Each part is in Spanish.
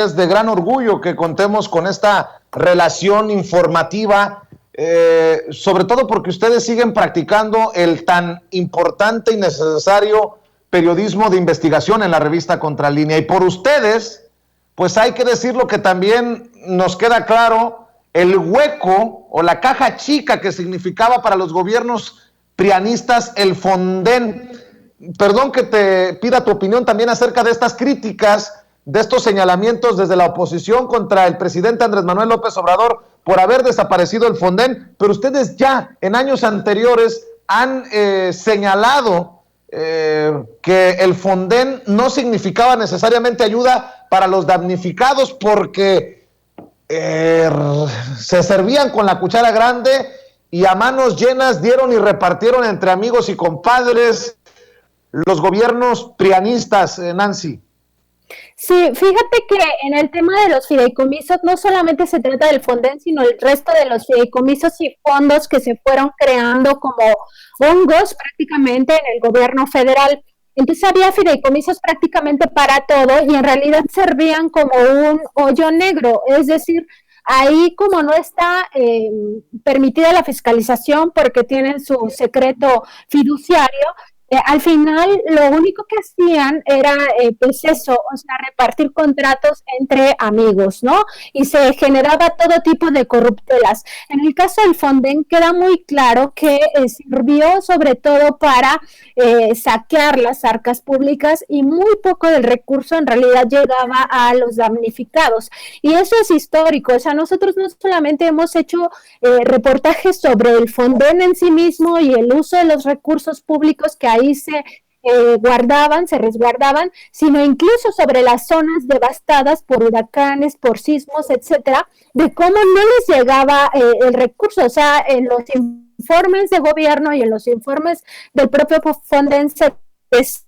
es de gran orgullo que contemos con esta relación informativa, sobre todo porque ustedes siguen practicando el tan importante y necesario periodismo de investigación en la revista Contralínea. Y por ustedes, pues hay que decirlo que también nos queda claro el hueco o la caja chica que significaba para los gobiernos prianistas el Fonden. Perdón que te pida tu opinión también acerca de estas críticas, de estos señalamientos desde la oposición contra el presidente Andrés Manuel López Obrador por haber desaparecido el Fonden, pero ustedes ya en años anteriores han señalado que el Fonden no significaba necesariamente ayuda para los damnificados porque se servían con la cuchara grande y a manos llenas dieron y repartieron entre amigos y compadres los gobiernos prianistas, Nancy. Sí, fíjate que en el tema de los fideicomisos no solamente se trata del Fonden, sino el resto de los fideicomisos y fondos que se fueron creando como hongos prácticamente en el gobierno federal. Entonces había fideicomisos prácticamente para todo y en realidad servían como un hoyo negro, es decir, ahí como no está permitida la fiscalización porque tienen su secreto fiduciario, al final lo único que hacían era pues eso, o sea, repartir contratos entre amigos, ¿no? Y se generaba todo tipo de corruptelas. En el caso del Fonden queda muy claro que sirvió sobre todo para saquear las arcas públicas y muy poco del recurso en realidad llegaba a los damnificados. Y eso es histórico, o sea, nosotros no solamente hemos hecho reportajes sobre el Fonden en sí mismo y el uso de los recursos públicos que ahí se guardaban, se resguardaban, sino incluso sobre las zonas devastadas por huracanes, por sismos, etcétera, de cómo no les llegaba el recurso, o sea, en los informes de gobierno y en los informes del propio Fonden se decía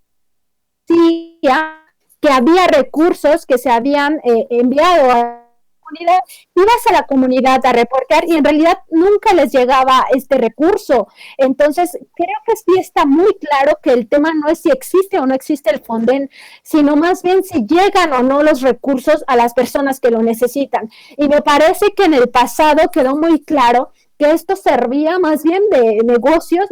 que había recursos que se habían enviado a comunidad, ibas a la comunidad a reportar y en realidad nunca les llegaba este recurso. Entonces, creo que sí está muy claro que el tema no es si existe o no existe el Fonden, sino más bien si llegan o no los recursos a las personas que lo necesitan. Y me parece que en el pasado quedó muy claro que esto servía más bien de negocios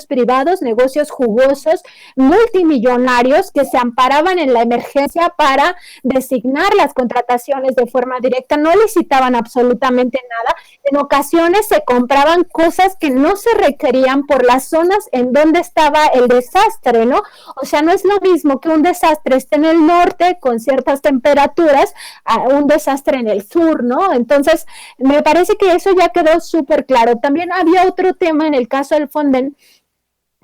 privados, negocios jugosos, multimillonarios que se amparaban en la emergencia para designar las contrataciones de forma directa, no licitaban absolutamente nada, en ocasiones se compraban cosas que no se requerían por las zonas en donde estaba el desastre, ¿no? O sea, no es lo mismo que un desastre esté en el norte con ciertas temperaturas a un desastre en el sur, ¿no? Entonces, me parece que eso ya quedó súper claro. También había otro tema en el caso del Fonden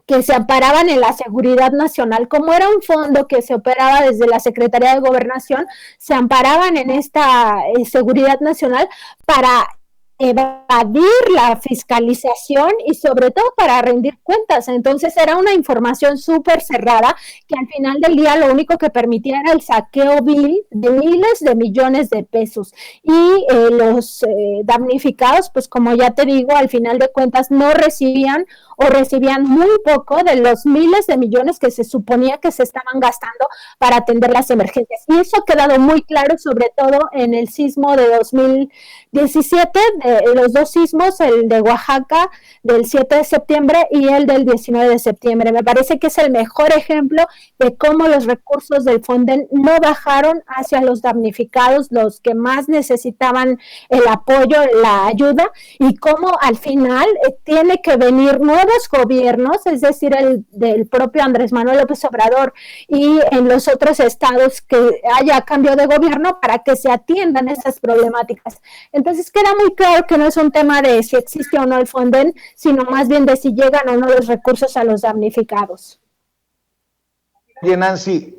que se amparaban en la seguridad nacional, como era un fondo que se operaba desde la Secretaría de Gobernación, se amparaban en esta seguridad nacional para evadir la fiscalización y sobre todo para rendir cuentas. Entonces era una información súper cerrada que al final del día lo único que permitía era el saqueo vil de miles de millones de pesos y los damnificados, pues como ya te digo, al final de cuentas no recibían o recibían muy poco de los miles de millones que se suponía que se estaban gastando para atender las emergencias. Y eso ha quedado muy claro, sobre todo en el sismo de 2017, los dos sismos, el de Oaxaca del 7 de septiembre y el del 19 de septiembre. Me parece que es el mejor ejemplo de cómo los recursos del Fonden no bajaron hacia los damnificados, los que más necesitaban el apoyo, la ayuda, y cómo al final tiene que venir nuevos gobiernos, es decir, el del propio Andrés Manuel López Obrador y en los otros estados que haya cambio de gobierno para que se atiendan esas problemáticas. Entonces queda muy claro que no es un tema de si existe o no el Fonden, sino más bien de si llegan o no los recursos a los damnificados. Bien, Nancy,